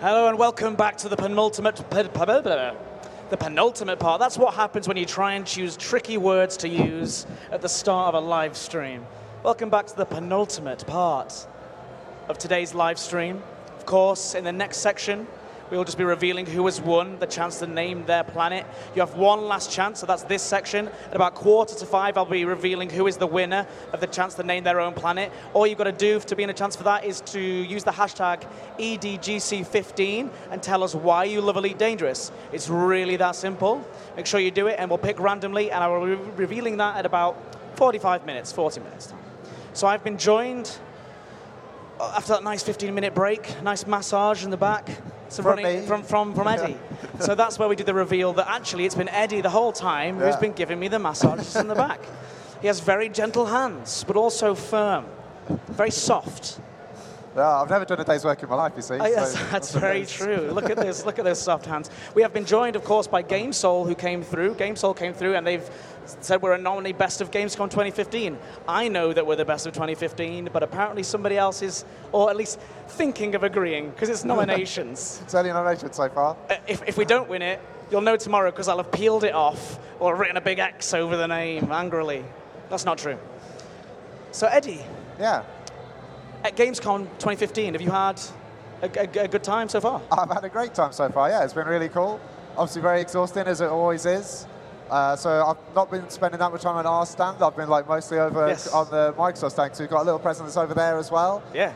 Hello and welcome back to the penultimate part. That's what happens when you try and choose tricky words to use at the start of a live stream. Welcome back to the penultimate part of today's live stream. Of course, in the next section, we will just be revealing who has won, the chance to name their planet. You have one last chance, so that's this section. At about 4:45, I'll be revealing who is the winner of the chance to name their own planet. All you've got to do to be in a chance for that is to use the hashtag EDGC15 and tell us why you love Elite Dangerous. It's really that simple. Make sure you do it, and we'll pick randomly, and I will be revealing that at about 45 minutes, 40 minutes time. So I've been joined, after that nice 15-minute break, nice massage in the back, so from Eddie. So that's where we did the reveal that actually it's been Eddie the whole time who's been giving me the massages in the back. He has very gentle hands, but also firm, very soft. Yeah, I've never done a day's work in my life, you see. Yes, that's very true. Look at this, look at those soft hands. We have been joined, of course, by GameSoul, who came through. GameSoul came through, and they've said we're a nominee best of Gamescom 2015. I know that we're the best of 2015, but apparently somebody else is, or at least thinking of agreeing, because it's nominations. It's only nominations so far. If we don't win it, you'll know tomorrow, because I'll have peeled it off or written a big X over the name angrily. That's not true. So, Eddie. Yeah. At Gamescom 2015, have you had a good time so far? I've had a great time so far, yeah. It's been really cool. Obviously very exhausting, as it always is. So I've not been spending that much time on our stand. I've been like mostly over on the Microsoft stand, so we've got a little presence over there as well. Yeah.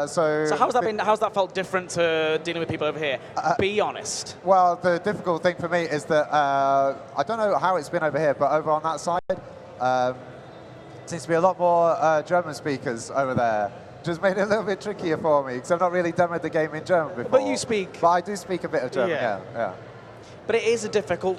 So how's that been? How's that felt different to dealing with people over here? Be honest. Well, the difficult thing for me is that I don't know how it's been over here, but over on that side, seems to be a lot more German speakers over there. Just made it a little bit trickier for me, because I've not really demoed the game in German before. But you speak. But I do speak a bit of German, yeah. But it is a difficult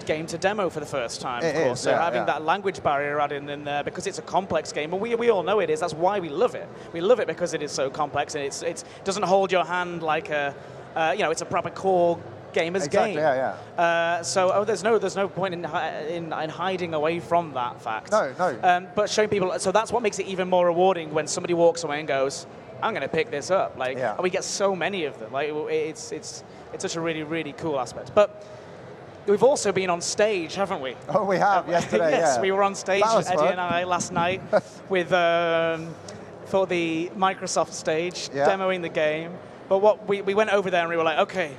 game to demo for the first time, of course. So having that language barrier added in there, because it's a complex game, and we all know it is. That's why we love it. We love it because it is so complex, and it doesn't hold your hand like a, it's a proper core gamer's game. So there's no point in hiding away from that fact. No. But showing people, so that's what makes it even more rewarding when somebody walks away and goes, I'm going to pick this up. And we get so many of them. Like it's such a really, really cool aspect. But we've also been on stage, haven't we? Oh, we have, yesterday, Yes, we were on stage, Eddie fun. and I, last night with for the Microsoft stage, demoing the game. But we went over there and we were like, okay,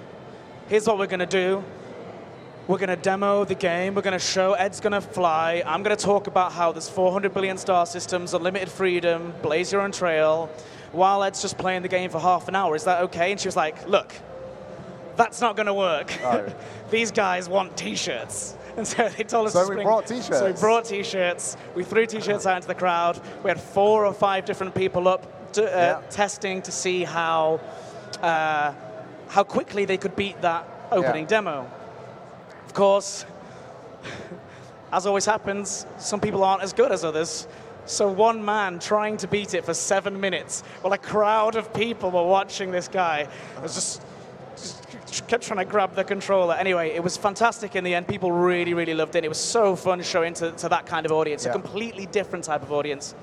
here's what we're going to do. We're going to demo the game. We're going to show Ed's going to fly. I'm going to talk about how there's 400 billion star systems, unlimited freedom, blaze your own trail, while Ed's just playing the game for half an hour. Is that okay? And she was like, look, that's not going to work. No. These guys want T-shirts. And so they told us so to we brought T-shirts. So we brought T-shirts. We threw T-shirts out into the crowd. We had 4 or 5 different people up to, testing to see how quickly they could beat that opening demo. Of course, as always happens, some people aren't as good as others. So one man trying to beat it for 7 minutes, while a crowd of people were watching this guy, was just kept trying to grab the controller. Anyway, it was fantastic in the end. People really, really loved it. It was so fun showing to that kind of audience, a completely different type of audience.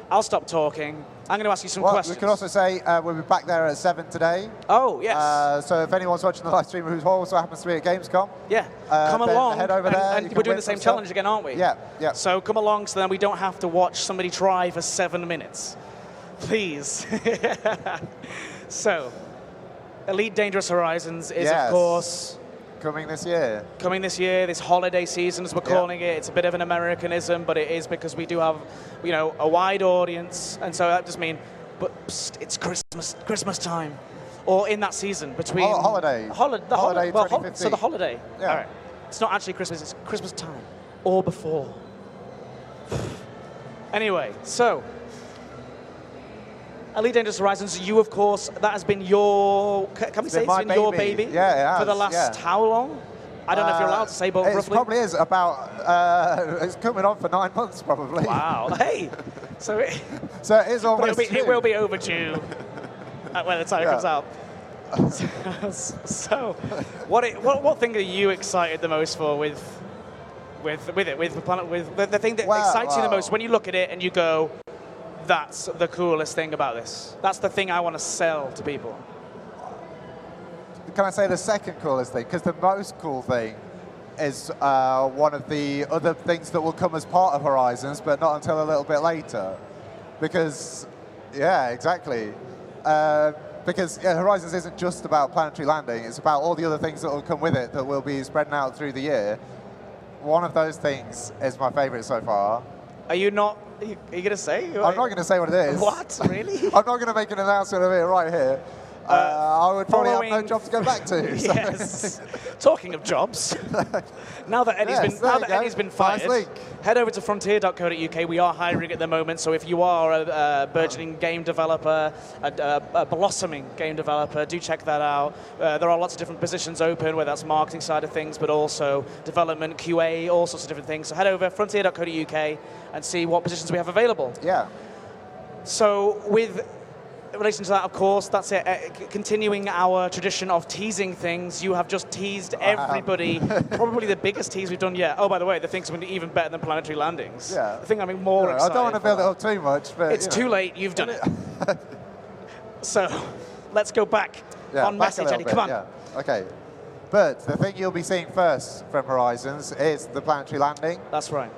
I'll stop talking. I'm going to ask you some questions. We can also say we'll be back there at 7 today. Oh, yes. So if anyone's watching the live stream who also happens to be at Gamescom, come along. Head over there. And we're doing the same challenge again, aren't we? Yeah. So come along so then we don't have to watch somebody try for 7 minutes. Please. So, Elite Dangerous Horizons is, of course, coming this year. Coming this year, this holiday season, as we're calling it. It's a bit of an Americanism, but it is because we do have, a wide audience, and so that just means, but it's Christmas time, or in that season between holiday. Holiday 2015. So the holiday. Yeah. All right. It's not actually Christmas; it's Christmas time, or before. Anyway, so Elite Dangerous Horizons, you, of course, that has been your, can we say it's been your baby? Yeah, it has. For the last how long? I don't know if you're allowed to say, but roughly. It probably is about, it's coming on for 9 months, probably. Wow, hey. So it is almost it will be overdue when the time comes out. So what thing are you excited the most for with the thing that excites you the most when you look at it and you go, that's the coolest thing about this. That's the thing I want to sell to people. can I say the second coolest thing? Because the most cool thing is one of the other things that will come as part of Horizons, but not until a little bit later. Because, yeah, exactly. Because Horizons isn't just about Planetary landing, it's about all the other things that will come with it that will be spreading out through the year. One of those things is my favorite so far. Are you going to say? I'm not going to say what it is. What? Really? I'm not going to make an announcement of it right here. I would probably have no job to go back to. So. Yes. Talking of jobs, now that Eddie's been fired, head over to frontier.co.uk. We are hiring at the moment, so if you are a burgeoning game developer, a blossoming game developer, do check that out. There are lots of different positions open, whether that's marketing side of things, but also development, QA, all sorts of different things. So head over frontier.co.uk and see what positions we have available. Yeah. So in relation to that, of course, that's it. Continuing our tradition of teasing things, you have just teased everybody. Probably the biggest tease we've done yet. Oh, by the way, the thing's going to be even better than Planetary landings. Yeah. I think I'm more excited. I don't want to build it up too much, but it's too late. You've done it. So let's go back on message, Eddie. Come on. Yeah. Okay. But the thing you'll be seeing first from Horizons is the Planetary landing. That's right.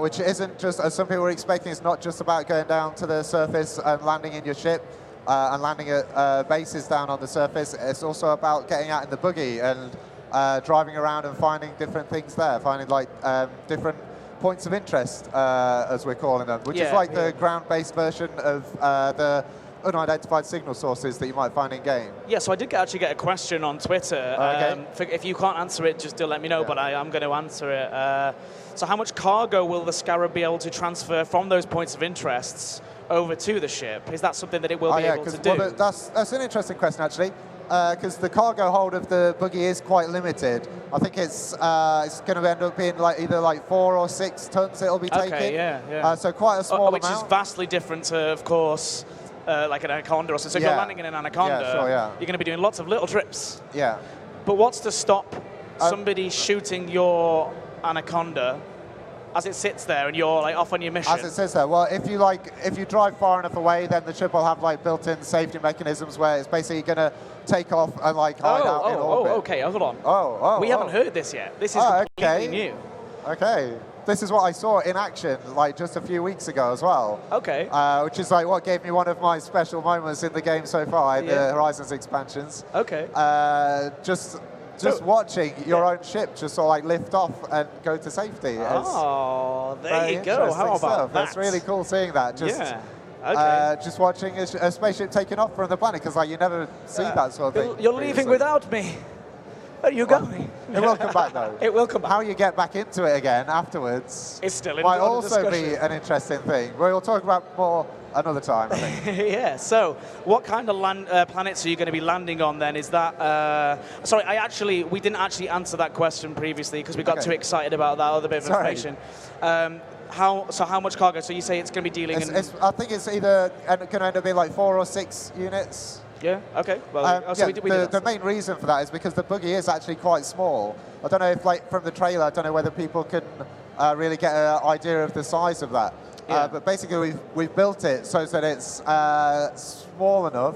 Which isn't just, as some people were expecting, it's not just about going down to the surface and landing in your ship and landing at bases down on the surface. It's also about getting out in the buggy and driving around and finding different things there, finding like different points of interest, as we're calling them, which is like the ground-based version of the unidentified signal sources that you might find in game. Yeah, so I did actually get a question on Twitter. If you can't answer it, just do let me know, but I am going to answer it. So how much cargo will the Scarab be able to transfer from those points of interests over to the ship? Is that something that it will be able to do? Well, that's an interesting question, actually, because the cargo hold of the buggy is quite limited. I think it's going to end up being like either like 4 or 6 tons it'll be taking. Okay, yeah. So quite a small amount. Which is vastly different to, of course, like an Anaconda or something. So if you're landing in an Anaconda, you're going to be doing lots of little trips. Yeah. But what's to stop somebody shooting your Anaconda as it sits there and you're like off on your mission? As it sits there. Well, if you drive far enough away, then the ship will have like built-in safety mechanisms where it's basically going to take off and like hide out in orbit. Okay, hold on. We haven't heard this yet. This is completely new. Okay. This is what I saw in action like just a few weeks ago as well. Okay. Which is like what gave me one of my special moments in the game so far in the Horizons expansions. Okay. Just watching your own ship just sort of like lift off and go to safety. Oh, there you go. How about that? That's really cool seeing that. Just watching a spaceship taking off from the planet, because like you never see that sort of thing. You're leaving without me. Where are you going? It will come back though. It will come back. How you get back into it again afterwards it's still might also be an interesting thing. We'll talk about more another time, I think. Yeah, so what kind of planets are you going to be landing on then? Is that... sorry, we didn't actually answer that question previously because we got too excited about that other bit of information. How much cargo? So you say it's going to be dealing in... I think it's either going to end up being like 4 or 6 units. Yeah, okay. Well, the main reason for that is because the buggy is actually quite small. I don't know if, like, from the trailer, I don't know whether people can really get an idea of the size of that. Yeah. But basically, we've built it so that it's small enough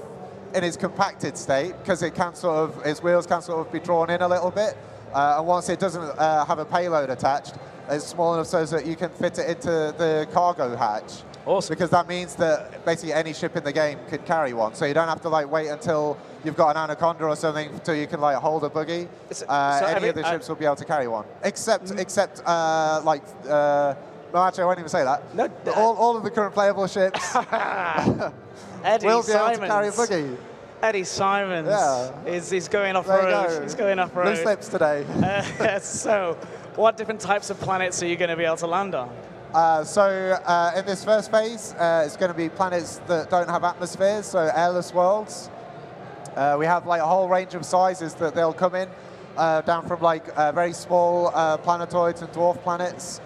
in its compacted state, because its wheels can sort of be drawn in a little bit. And once it doesn't have a payload attached, it's small enough so that you can fit it into the cargo hatch. Awesome. Because that means that basically any ship in the game can carry one. So you don't have to like wait until you've got an Anaconda or something until you can like hold a buggy. Any of the ships will be able to carry one. Except no, actually, I won't even say that. No, all of the current playable ships will be able to carry a buggy. Eddie Symons is going off-road. He's going off-road. Loose lips today. So, what different types of planets are you going to be able to land on? In this first phase, it's going to be planets that don't have atmospheres, so airless worlds. We have like a whole range of sizes that they'll come in, down from like very small planetoids and dwarf planets,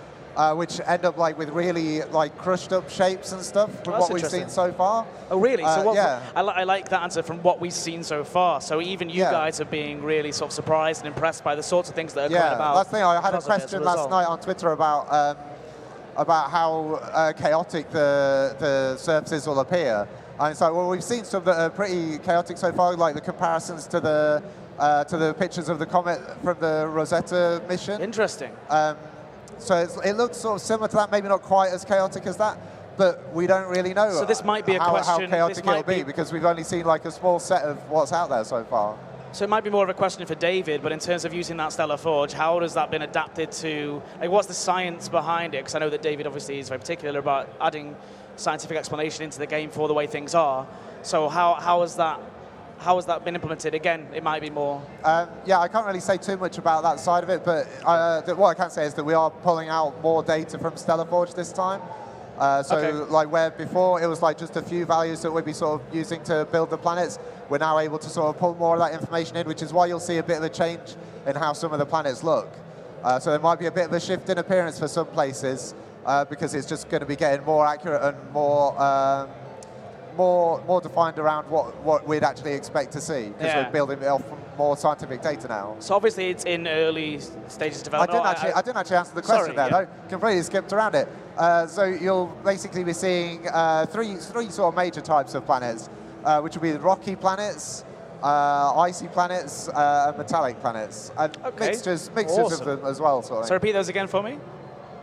which end up like with really like crushed up shapes and stuff from what we've seen so far. Oh really? So I like that answer, from what we've seen so far. So even you guys are being really sort of surprised and impressed by the sorts of things that are coming about. That's the thing. I had a question last night on Twitter about how chaotic the surfaces will appear. And it's like, well, we've seen some that are pretty chaotic so far, like the comparisons to the to the pictures of the comet from the Rosetta mission. Interesting. So it looks sort of similar to that, maybe not quite as chaotic as that, but we don't really know. So this might be a how question. chaotic it'll be, because we've only seen like a small set of what's out there so far. So it might be more of a question for David, but in terms of using that Stellar Forge, how has that been adapted to, like, what's the science behind it? Because I know that David obviously is very particular about adding scientific explanation into the game for the way things are. So how has that been implemented? Again, it might be more. Yeah, I can't really say too much about that side of it, but what I can say is that we are pulling out more data from Stellar Forge this time. Like where before it was like just a few values that we'd be sort of using to build the planets, we're now able to sort of pull more of that information in, which is why you'll see a bit of a change in how some of the planets look. So there might be a bit of a shift in appearance for some places, because it's just going to be getting more accurate and more defined around what we'd actually expect to see, because we're building it off from more scientific data now. So obviously it's in early stages of development. I didn't actually answer the question though. Completely skipped around it. So you'll basically be seeing three sort of major types of planets, which will be the rocky planets, icy planets, and metallic planets, and mixtures of them as well. Sort of. So repeat those again for me.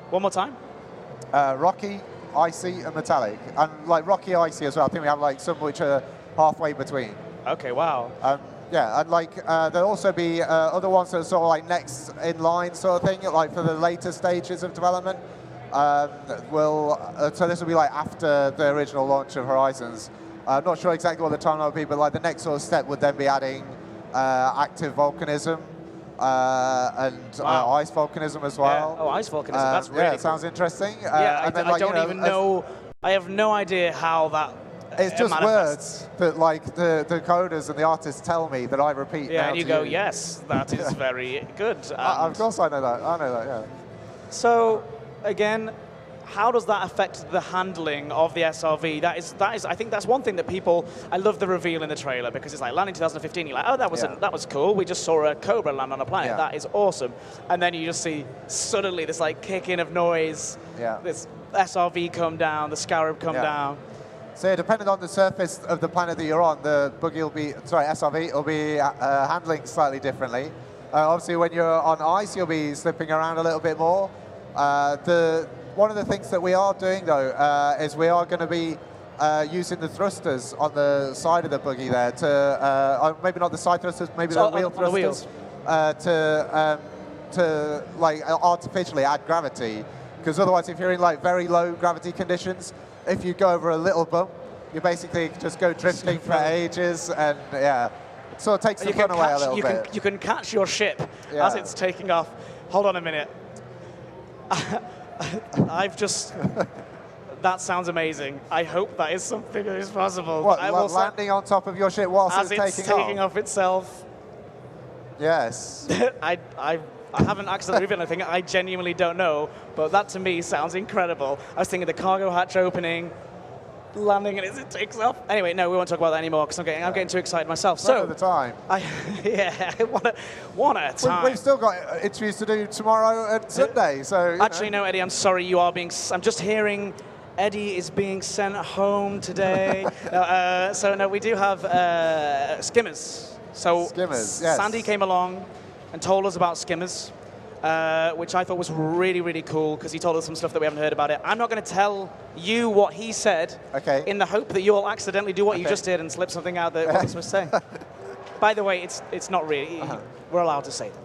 One more time. Rocky, icy, and metallic, and like rocky, icy as well. I think we have like some which are halfway between. Okay, wow. Yeah, and like there'll also be other ones that are sort of like next in line sort of thing, like for the later stages of development. So this will be like after the original launch of Horizons. I'm not sure exactly what the timeline will be, but like the next sort of step would then be adding active volcanism and ice volcanism as well. Yeah. Oh, ice volcanism, that's really cool. It sounds interesting. Yeah, and then, I don't even know, I have no idea how that It's just words that like the coders and the artists tell me that I repeat. Yeah, and you go, yes, that is very good. Of course I know that, yeah. So, again, how does that affect the handling of the SRV? That is, I think that's one thing that people, I love the reveal in the trailer, because it's like landing 2015, you're like, oh, that was cool. We just saw a Cobra land on a planet. Yeah. That is awesome. And then you just see suddenly this like kick in of noise, this SRV come down, the Scarab come down. So depending on the surface of the planet that you're on, the buggy will be, SRV will be handling slightly differently. Obviously, when you're on ice, you'll be slipping around a little bit more. One of the things that we are doing, though, is we are going to be using the thrusters on the side of the buggy there to, maybe not the side thrusters, maybe the wheel thrusters, to like artificially add gravity. Because otherwise, if you're in like very low gravity conditions, if you go over a little bump, you basically just go drifting for ages, and it sort of takes the fun away a little bit. You can catch your ship as it's taking off. Hold on a minute. That sounds amazing. I hope that is something that is possible. What, landing on top of your ship whilst it's taking off itself? Yes. I haven't accidentally revealed anything. I genuinely don't know, but that to me sounds incredible. I was thinking the cargo hatch opening, landing, and as it takes off. Anyway, no, we won't talk about that anymore, because I'm getting too excited myself. One at a time. One at a time. We've still got interviews to do tomorrow and Sunday, so... Actually, no, Eddie, I'm sorry, you are being... I'm just hearing Eddie is being sent home today. No, we do have Skimmers. So Skimmers, yes. Sandy came along and told us about Skimmers, which I thought was really, really cool, because he told us some stuff that we haven't heard about it. I'm not going to tell you what he said, in the hope that you'll accidentally do what you just did and slip something out that wasn't supposed to say. By the way, it's not really. We're allowed to say that.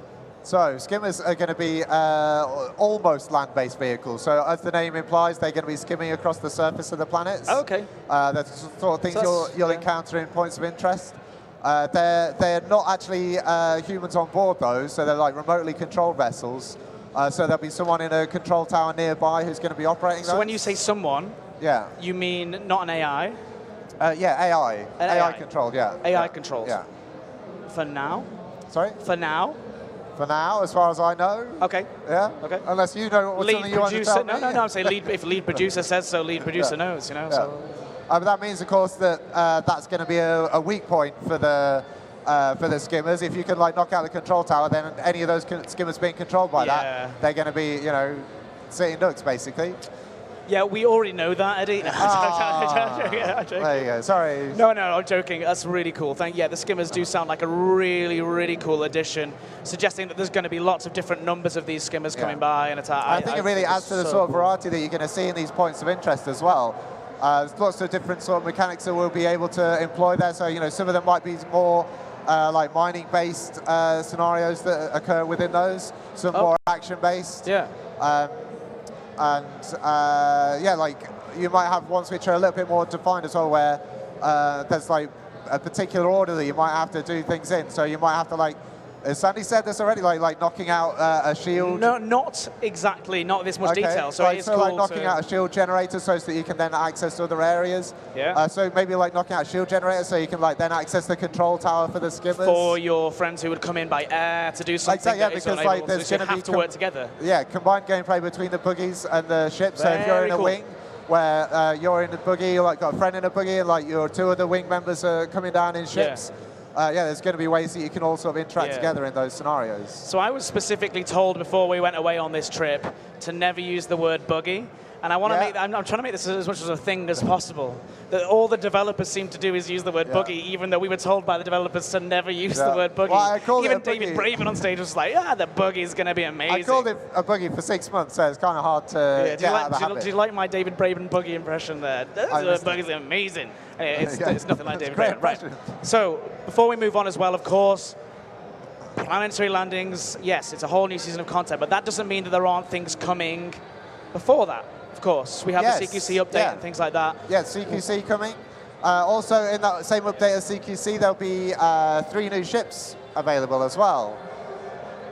So Skimmers are going to be almost land-based vehicles. So as the name implies, they're going to be skimming across the surface of the planets. Okay. That's the sort of things you'll encounter in points of interest. They're not actually humans on board, though, so they're like remotely controlled vessels. So there'll be someone in a control tower nearby who's going to be operating those. So when you say someone, you mean not an AI? AI. AI controlled, AI controlled. Yeah. For now? Sorry? For now? For now, as far as I know. Okay. Yeah? Okay. Unless you know what's something you want to tell me. No, I'm saying if lead producer says so, lead producer knows, you know. Yeah. So. But that means, of course, that that's going to be a weak point for the Skimmers. If you can like knock out the control tower, then any of those Skimmers being controlled by that, they're going to be, sitting ducks, basically. Yeah, we already know that, Eddie. No, I'm joking. There you go. Sorry. No, I'm joking. That's really cool. Yeah, the Skimmers do sound like a really, really cool addition, suggesting that there's going to be lots of different numbers of these Skimmers coming by and attack. I think it really adds to the sort of variety that you're going to see in these points of interest as well. There's lots of different sort of mechanics that we'll be able to employ there. So, you know, some of them might be more like mining-based scenarios that occur within those, some more action-based. Yeah. Yeah, like you might have ones which are a little bit more defined as well, where there's like a particular order that you might have to do things in. So you might have to, like, as Sandy said this already, like knocking out a shield. No, not exactly, not this much detail. So it's cool like knocking out a shield generator so that you can then access other areas. Yeah. So maybe like knocking out a shield generator so you can like then access the control tower for the Skimmers. For your friends who would come in by air to do something. Exactly, yeah, because like there's going to have to work together. Yeah, combined gameplay between the buggies and the ships. So if you're in a wing where you're in a buggy, you like got a friend in a buggy, and like your two other wing members are coming down in ships. Yeah, there's going to be ways that you can all sort of interact together in those scenarios. So I was specifically told before we went away on this trip to never use the word buggy. And I want to make I'm trying to make this as much as a thing as possible. That all the developers seem to do is use the word buggy, even though we were told by the developers to never use the word buggy. Well, even David Braben on stage was like, the buggy is going to be amazing. I called it a buggy for 6 months, so it's kind of hard to get out of the habit. Do you like my David Braben buggy impression there? The buggy's amazing. It's nothing like David Braben. Right. So before we move on as well, of course, Planetary landings, yes, it's a whole new season of content, but that doesn't mean that there aren't things coming before that. Of course, we have the CQC update and things like that. Yeah, CQC coming. Also, in that same update as CQC, there'll be 3 new ships available as well.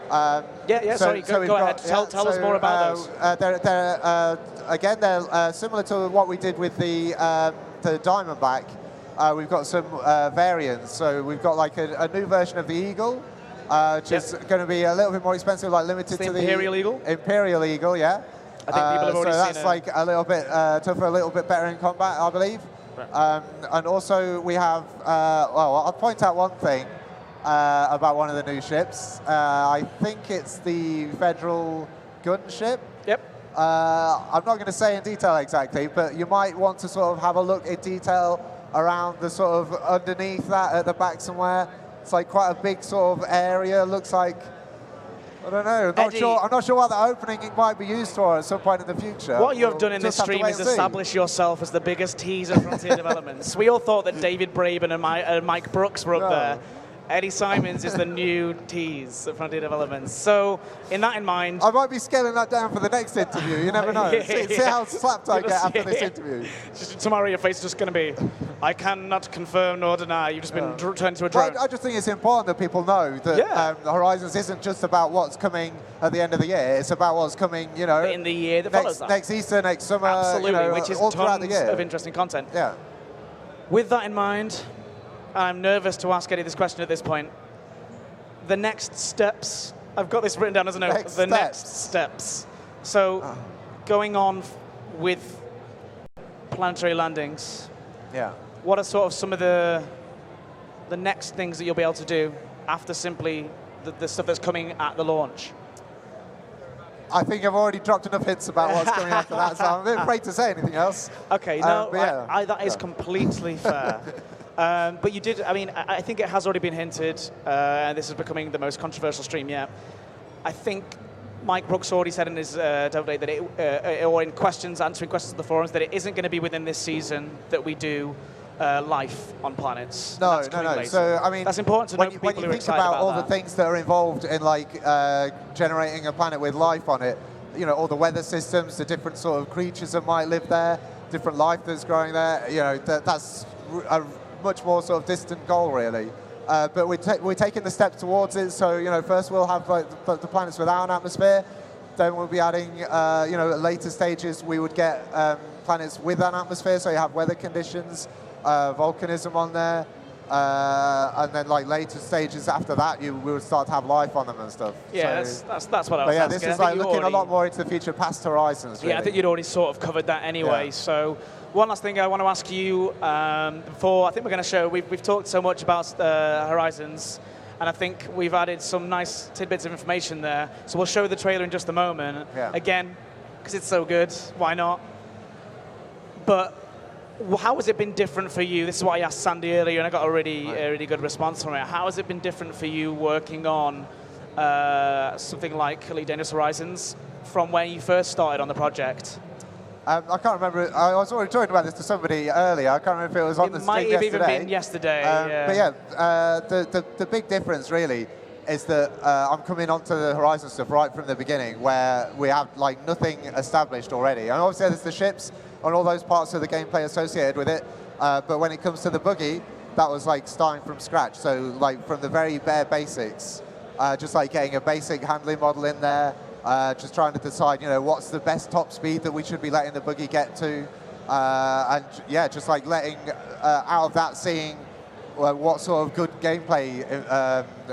Sorry, go ahead. Tell us more about those. Again, they're similar to what we did with the Diamondback. We've got some variants. So we've got like a new version of the Eagle, which is going to be a little bit more expensive, like limited to the Imperial Eagle? Imperial Eagle, yeah. I think people have already seen it. So that's like a little bit tougher, a little bit better in combat, I believe. Right. And also we have, well, I'll point out one thing about one of the new ships. I think it's the Federal gunship. Yep. I'm not going to say in detail exactly, but you might want to sort of have a look in detail around the sort of underneath that at the back somewhere. It's like quite a big sort of area. Looks like, I don't know. I'm not sure what the opening it might be used for at some point in the future. What you have done in this stream is establish yourself as the biggest teaser of Frontier Developments. We all thought that David Braben and Mike Brooks were up there. Eddie Symons is the new tease at Frontier Developments. So, in mind... I might be scaling that down for the next interview. You never know. See how slapped I get after this interview. Tomorrow your face is just going to be, I cannot confirm nor deny. You've just been turned into a drone. Well, I just think it's important that people know that Horizons isn't just about what's coming at the end of the year. It's about what's coming, you know... in the year that follows that. Next Easter, next summer, absolutely, which is all throughout the year. Of interesting content. Yeah. With that in mind... I'm nervous to ask Eddie this question at this point. The next steps, I've got this written down as a note, next steps. So going on with Planetary landings, what are sort of some of the next things that you'll be able to do after simply the stuff that's coming at the launch? I think I've already dropped enough hints about what's coming after that, so I'm a bit afraid to say anything else. Okay, no, that is completely fair. But you did, I mean, I think it has already been hinted, and this is becoming the most controversial stream yet. I think Mike Brooks already said in his dev day that or in answering questions on the forums, that it isn't going to be within this season that we do life on planets. No. So, I mean, that's important to know for people who are excited about all the things that are involved in, like, generating a planet with life on it, you know, all the weather systems, the different sort of creatures that might live there, different life that's growing there, you know, that's a much more sort of distant goal, really. But we're taking the steps towards it. So, you know, first we'll have like the planets without an atmosphere. Then we'll be adding, you know, at later stages we would get planets with an atmosphere. So you have weather conditions, volcanism on there, and then like later stages after that, we would start to have life on them and stuff. Yeah, so, that's what I was asking. This is like looking a lot more into the future, past Horizons. Really. Yeah, I think you'd already sort of covered that anyway. So. One last thing I want to ask you before, I think we're going to show, we've talked so much about Horizons, and I think we've added some nice tidbits of information there. So we'll show the trailer in just a moment. Yeah. Again, because it's so good, why not? But how has it been different for you? This is what I asked Sandy earlier, and I got a really good response from it. How has it been different for you working on something like Elite Dangerous Horizons from when you first started on the project? I can't remember. I was already talking about this to somebody earlier. I can't remember if it was on the stream yesterday. It might have even been yesterday. Yeah. But yeah, the big difference really is that I'm coming onto the Horizon stuff right from the beginning, where we have like nothing established already. And obviously there's the ships and all those parts of the gameplay associated with it. But when it comes to the buggy, that was like starting from scratch. So like from the very bare basics, just like getting a basic handling model in there. Just trying to decide, you know, what's the best top speed that we should be letting the buggy get to, and yeah, just like letting out of that, seeing what sort of good gameplay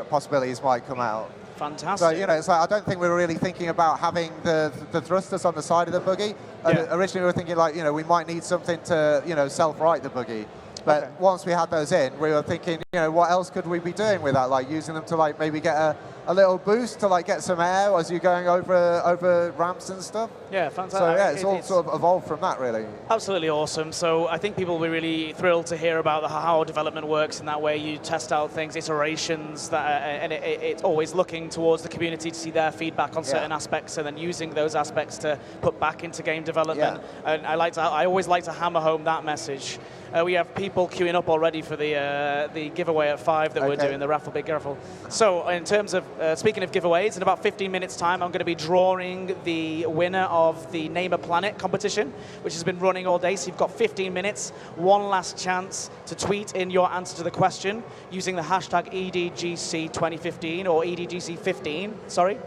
possibilities might come out. Fantastic. So you know, it's like I don't think we were really thinking about having the thrusters on the side of the buggy. Yeah. Originally, we were thinking like, you know, we might need something to, you know, self-right the buggy. But okay. Once we had those in, we were thinking, you know, what else could we be doing with that? Like using them to like maybe get a little boost to like get some air as you're going over ramps and stuff. Yeah, fantastic. So yeah, it's all sort of evolved from that really. Absolutely awesome. So I think people will be really thrilled to hear about how development works in that way. You test out things, iterations, and it's always looking towards the community to see their feedback on certain aspects, and then using those aspects to put back into game development. Yeah. And I always like to hammer home that message. We have people queuing up already for the giveaway at 5 that we're doing, the raffle, big raffle. So in terms of, speaking of giveaways, in about 15 minutes time, I'm going to be drawing the winner of the Name a Planet competition, which has been running all day. So you've got 15 minutes, one last chance to tweet in your answer to the question using the hashtag EDGC2015 or EDGC15, sorry.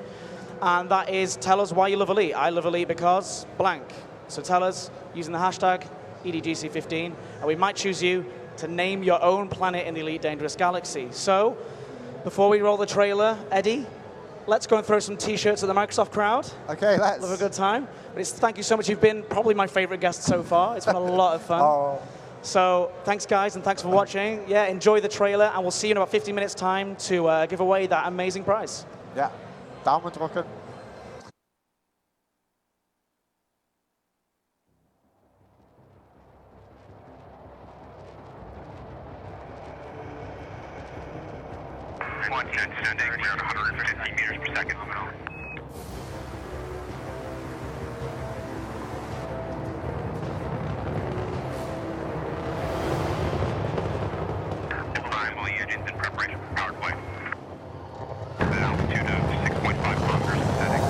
And that is, tell us why you love Elite. I love Elite because blank. So tell us using the hashtag EDGC15, and we might choose you to name your own planet in the Elite Dangerous Galaxy. So, before we roll the trailer, Eddie, let's go and throw some t-shirts at the Microsoft crowd. Okay, let's. Have a good time. But thank you so much. You've been probably my favorite guest so far. It's been a lot of fun. Oh. So, thanks guys, and thanks for watching. Yeah, enjoy the trailer, and we'll see you in about 15 minutes time to give away that amazing prize. Yeah, Daumen drücken. Descending around 150 meters per second. Full-time, all engines in preparation for power flight. At altitude of 6.5 kilometers descending.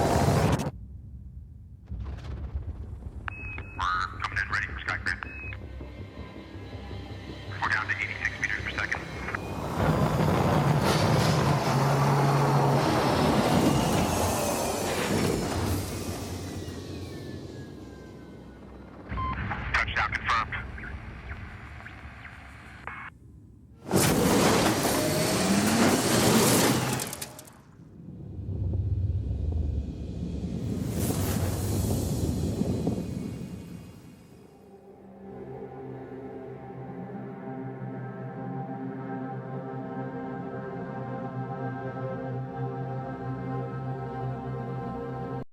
We're coming in ready for skycraft. We're down to